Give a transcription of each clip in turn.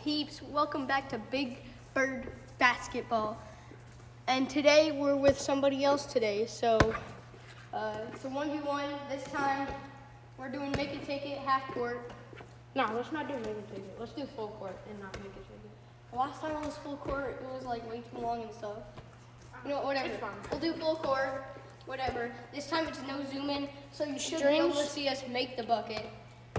peeps? Welcome back to Big Bird Basketball. And today we're with somebody else today. So it's a 1v1. This time we're doing make it take it half court. No, let's not do make it take it. Let's do full court and not make it take it. Last time it was full court, it was like way too long and stuff. You know, whatever. It's fine. We'll do full court, whatever. This time it's no zoom in, so you should be able to see us make the bucket.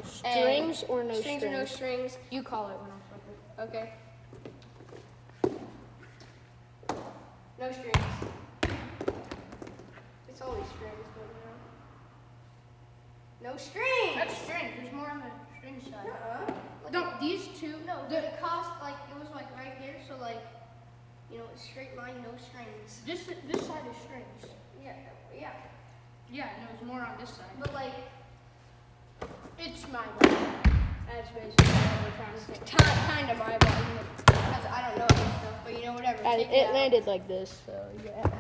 Strings or no strings? Strings or no strings. You call it when I'm fucking. Okay. No strings. It's always strings, but no strings. That's string. There's more on the string side. No, these two. No, the cost like it was like right here, so like you know, it's straight line, no strings. This side is strings. Yeah. Yeah, no, it's more on this side. But like, it's my bad. That's basically what we're trying to say. Kind of my ball, because I don't know this stuff, but you know, whatever. It landed like this, so yeah.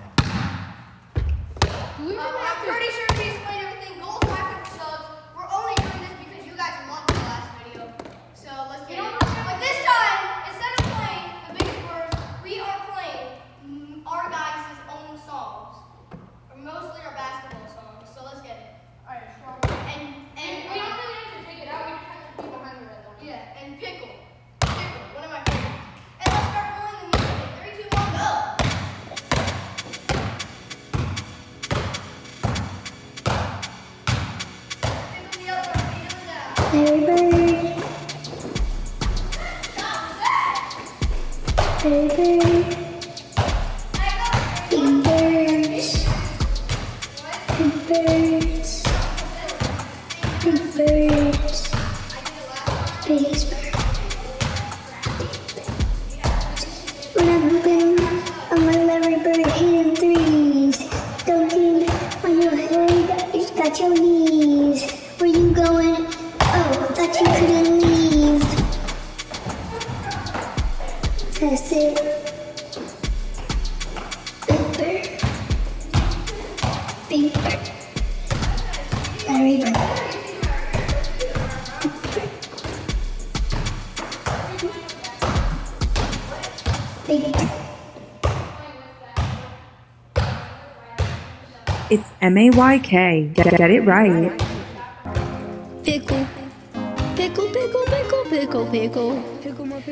I'm pretty sure we explained everything. Goals, back subs. We're only doing this because you guys loved the last video. So let's get it. But this time, instead of playing the biggest words, we are playing our guys' own songs. Or mostly our basketball songs. So let's get it. Alright, strong. And We don't really have to take it out, we just have to be behind the red line. yeah, and pickle. Pickle, one of my favorites. And let's start rolling the music. 3, 2, 1, go! Pickle the other one, the other down. Hey bird, hey bird, big birds, big birds, big birds, biggest bird. When I'm hooping, I'm a Larry Bird hitting threes. Dunking on your head, you got your knees. Where you going? Oh, thought you couldn't leave. That's it. Big bird. Big bird. Larry Bird. Big bird. It's M-A-Y-K. Get it right. Pickle, pickle, pickle, pickle, pickle, pickle, pickle,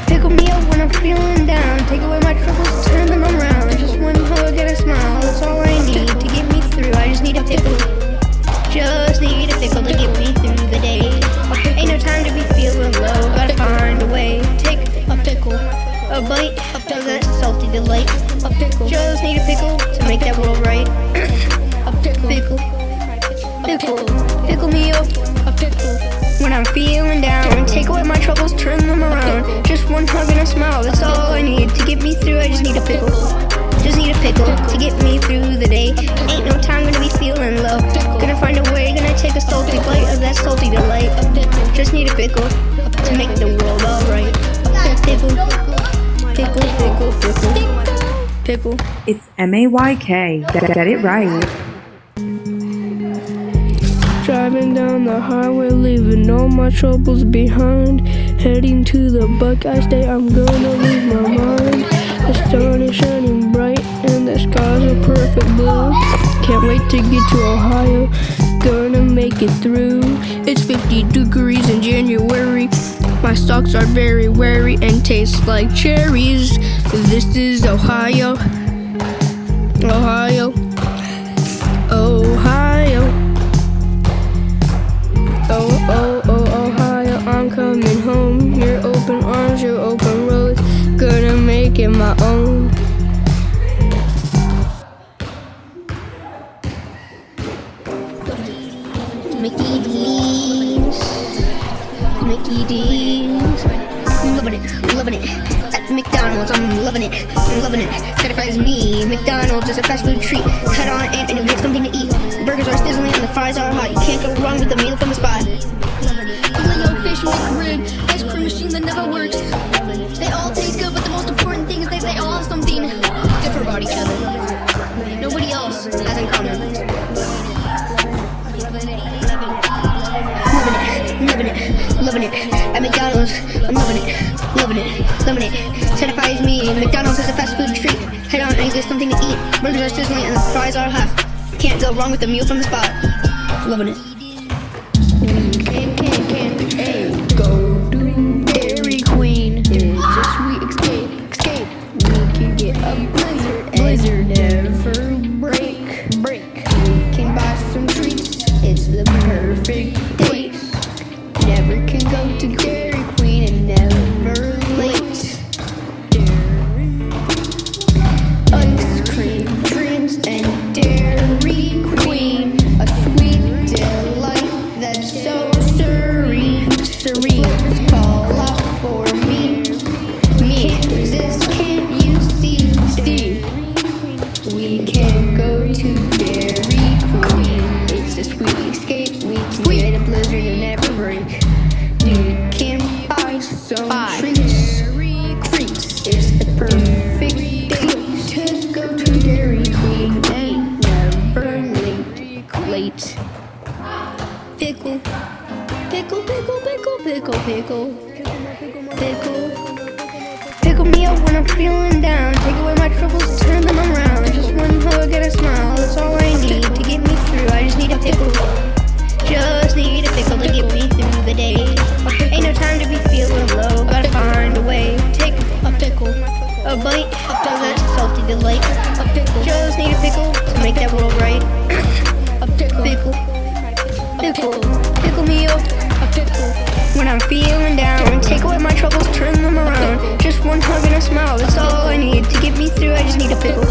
pickle me up when I'm feeling down. Take away my troubles, turn them around. Just one hug and a smile, that's all I need to get me through. I just need a pickle, just need a pickle to get me through the day. Ain't no time to be feeling low, gotta find a way. Take a pickle, a bite of that salty delight. A pickle, just need a pickle to make that world right. A pickle. Pickle, pickle me up, a pickle. When I'm feeling down, take away my troubles, turn them around. Just one hug and a smile, that's all I need to get me through. I just need a pickle, just need a pickle to get me through the day. Ain't no time gonna be feeling low. Gonna find a way, gonna take a salty bite of that salty delight. Just need a pickle to make the world alright. Pickle, pickle, pickle, pickle, pickle. It's M-A-Y-K. Get it right. Driving down the highway, leaving all my troubles behind. Heading to the Buckeye State, I'm gonna lose my mind. The sun is shining bright and the skies are perfect blue. Can't wait to get to Ohio, gonna make it through. It's 50 degrees in January. My socks are very wary and taste like cherries. This is Ohio, Ohio, Ohio. Oh, Ohio, I'm coming home. Your open arms, your open roads, gonna make it my own. Mickey D's, Mickey D's. Loving it. At McDonald's, I'm loving it. Satisfies me. McDonald's is a fast food treat. Head on in and you get something to eat. Burgers are sizzling and the fries are hot. You can't go wrong with a meal from the spot. Filet-O-Fish, McRib, ice cream machine that never works. They all taste good, but the most important thing is they all have something different about each other. Nobody else has in common. Loving it. At McDonald's. McDonald's. I'm loving it, loving it, loving it. Satisfies me. McDonald's is a fast food treat. Head on and get something to eat. Burgers are sizzling and the fries are hot. Can't go wrong with a meal from the spot. Loving it. Can't go to Dairy Queen. It's a sweet escape. We can get a blizzard, never break. We can buy some treats. It's the perfect date. Never can go to Dairy Queen and never late. Ice cream, drinks, and Dairy Queen. A sweet delight that's so serene. Call out for me. This can't you see? We can go to Dairy Queen. It's a sweet escape. We can get a blizzard and never break. We can buy some treats. It's the perfect day to go to Dairy Queen. Ain't never late. Pickle. Pickle me up when I'm feeling down. Take away my troubles, turn them around. Just one hug and a smile, that's all I need to get me through. I just need a pickle. Just need a pickle to get me through the day. Ain't no time to be feeling low, gotta find a way. Take a pickle, a bite of that salty delight. A pickle, just need a pickle to make that world right. A pickle, pickle me up. A pickle. When I'm feeling down, take away my troubles, turn them around. Just one hug and a smile, that's all I need to get me through. I just need a pickle.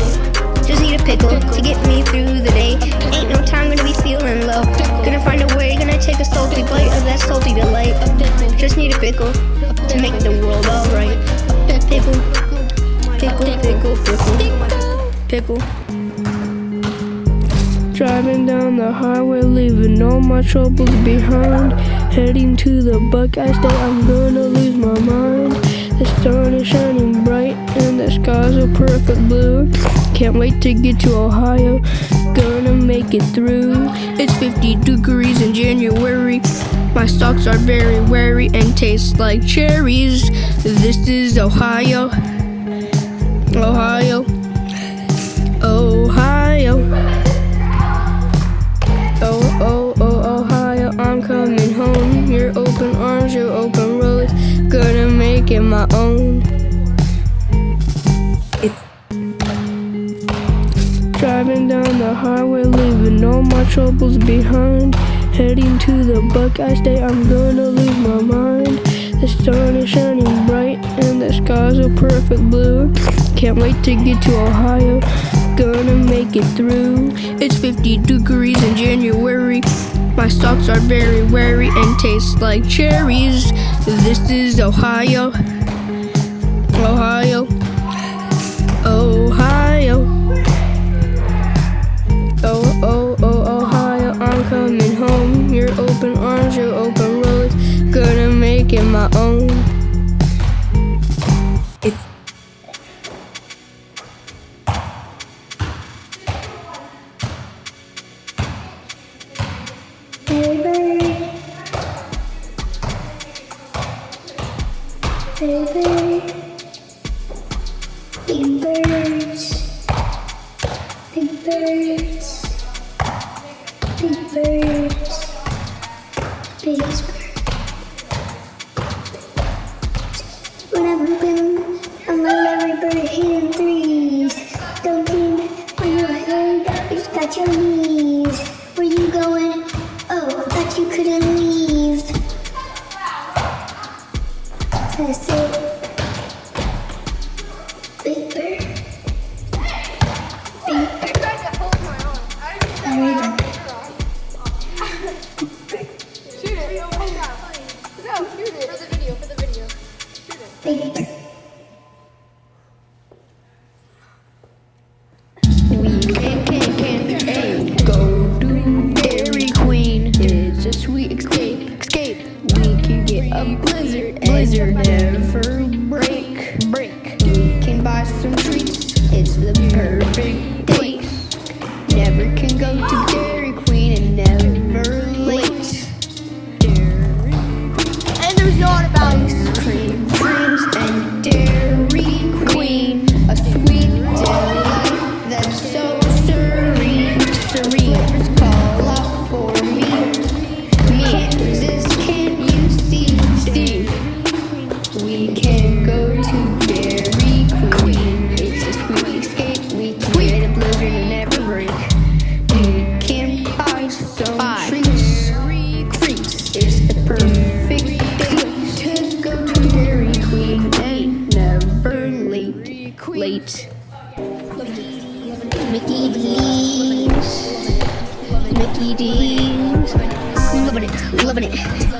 Just need a pickle to get me through the day. Ain't no time gonna be feeling low. Gonna find a way, gonna take a salty bite of that salty delight. Just need a pickle to make the world alright. Pickle. Driving down the highway, leaving all my troubles behind. Heading to the Buckeye State, I'm gonna lose my mind. The sun is shining bright and the skies are perfect blue. Can't wait to get to Ohio, gonna make it through. It's 50 degrees in January. My socks are very wary and taste like cherries. This is Ohio. Ohio. Ohio, I'm coming home. Your open arms, your open roads, gonna make it my own. Driving down the highway, leaving all my troubles behind. Heading to the Buckeye State, I'm gonna lose my mind. The sun is shining bright and the skies are perfect blue. Can't wait to get to Ohio, gonna make it through. It's 50 degrees in January. My socks are very wary and taste like cherries. This is Ohio. Ohio. Ohio, I'm coming home. Your open arms, your open roads, gonna make it my own. When I'm hooping, I'm a every bird hitting threes. Don't think when you're hurt, you got your knees. Where you going? Oh, I thought you couldn't leave. That's it. Big bird. Big bird. Very good. Shoot it. No, shoot it. For the video. Big bird. Can't go to Dairy Queen. It's a sweet escape. We can get a blizzard, never break. We can buy some treats. It's the perfect date. Never can go to Dairy Queen and never late. And there's no one about right. Mickey D's. Mickey D's. I'm loving it.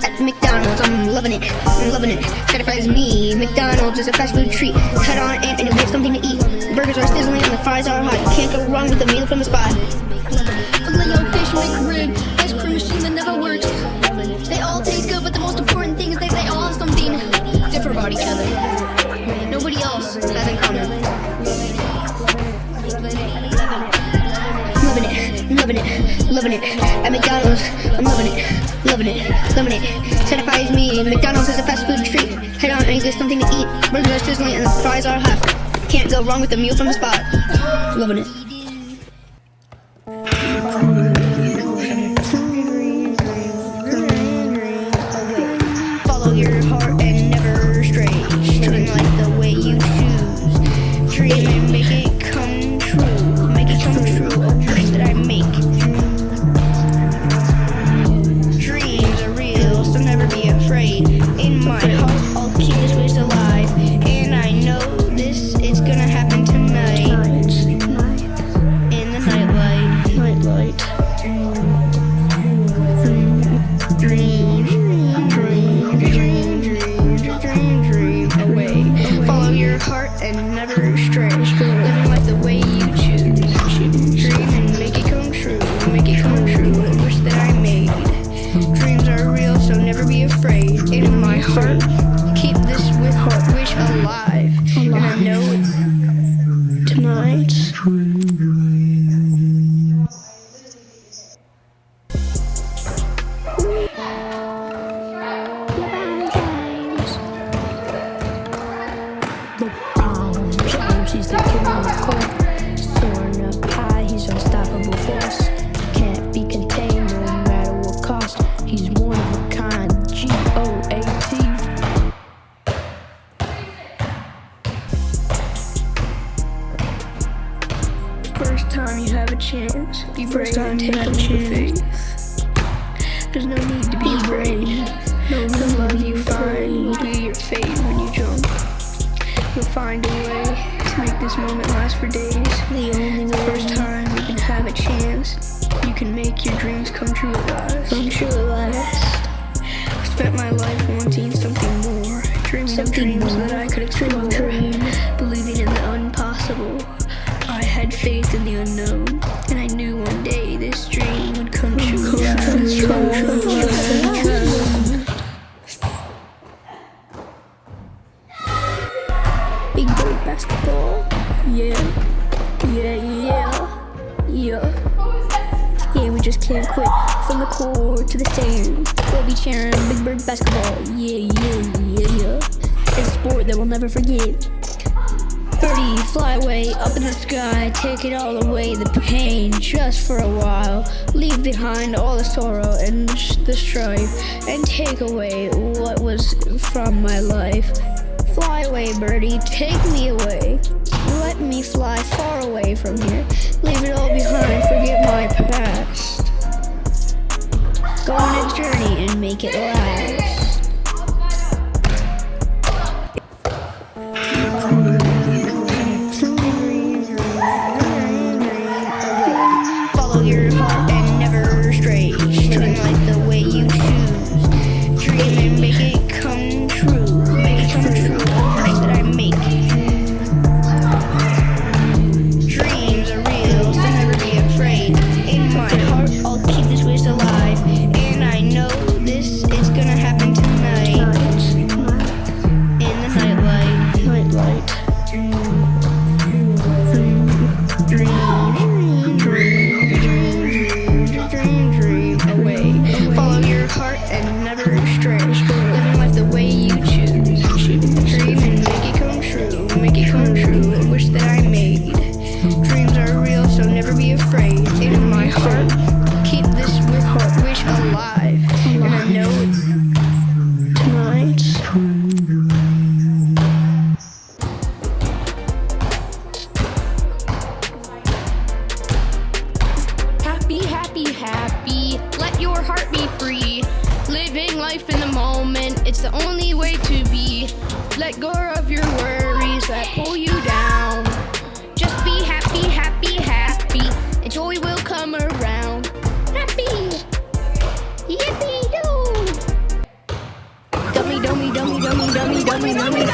At McDonald's, I'm loving it. Satisfies me. McDonald's is a fast food treat. Head on in and you get something to eat. Burgers are sizzling and the fries are hot. You can't go wrong with a meal from the spot. Filet-O-Fish, McRib, ice cream machine that never works. They all taste good, but the most important thing is they all have something different about each other. Nobody else has in common. Loving it. At McDonald's, I'm loving it. Satisfies me. McDonald's is a fast food treat. Head on and get something to eat. Burgers are sizzling and the fries are hot. Can't go wrong with a meal from the spot. Loving it. Follow your heart and never stray. Dream like the way you choose. Dream and make it come true. Make it come true. A wish that I make. Dreams are real, so never be afraid. In my heart, I'll keep this wish alive. And I know this is gonna happen tonight. In the nightlight. Dream away. Follow your heart and never stray. Living life the way you choose. Dream and make it come true. Make it come true. A wish that I made. Dreams are real, so never be afraid. In my heart, keep this wish alive. And I know it's tonight. He's the king of the court, soaring up high, he's unstoppable force. Can't be contained no matter what cost. He's one of a kind, G-O-A-T. First time you have a chance, be brave and take a leap of faith. There's no need to be afraid. No love you find will be your fate when you jump. You'll find a way to make this moment last for days. The first time you can have a chance, you can make your dreams come true at last. I've spent my life wanting something more, dreaming of dreams that I could explore, believing in the impossible. I had faith in the unknown, and I knew one day this dream would come true. Big boy basketball, yeah, we just can't quit. From the court to the stand, we'll be cheering Big Bird basketball, yeah. It's a sport that we'll never forget. Birdie, fly away up in the sky, take it all away, the pain, just for a while. Leave behind all the sorrow and the strife, and take away what was from my life. Fly away, birdie, take me away. Let me fly far away from here. Leave it all behind, forget my past. Go on a journey and make it last. Follow your heart and never stray. Dream like the way you choose. Dream and make it come true. Make it come true. A wish that I make. Dreams are real, so never be afraid. In my heart, I'll keep this wish alive. And I know this is gonna happen tonight. In the nightlight. Dream away. Follow your heart and never stray. Living life the way you choose. Dream and make it come true. Make it come true. A wish that I made. Dreams are real, so never be afraid. In my heart, keep this wish alive. And I know it's tonight. Happy, let your heart be free. Living life in the moment, it's the only way to be. Let go of your worries that pull you down. dummy, dummy, dummy,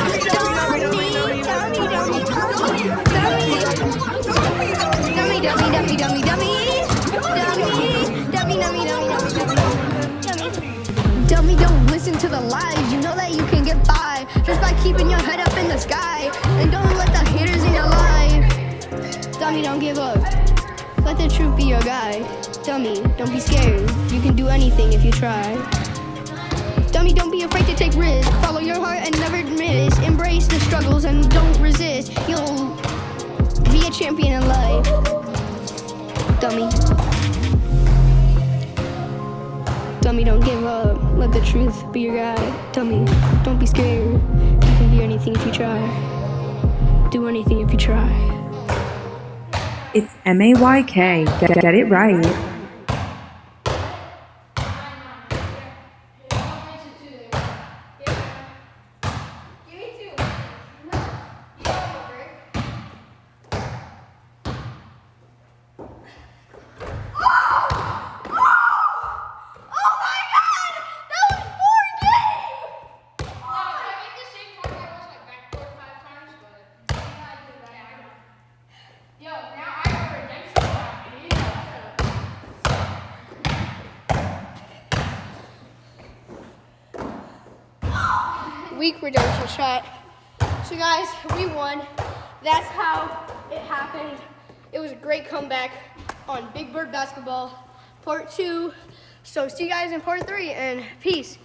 dummy, don't listen to the lies. You know that you can get by just by keeping your head up in the sky. And don't let the haters in your life. Dummy, don't give up. Let the truth be your guide. Dummy, don't be scared. You can do anything if you try. Dummy, don't be afraid to take risks. Follow your heart and never miss. Embrace the struggles and don't resist. You'll be a champion in life. Dummy. Dummy, don't give up. Let the truth be your guide. Dummy, don't be scared. You can be anything if you try. Do anything if you try. It's MAYK. Get it right. Weak redemption shot. So guys, we won. That's how it happened. It was a great comeback on Big Bird Basketball Part 2. So see you guys in Part 3 and peace.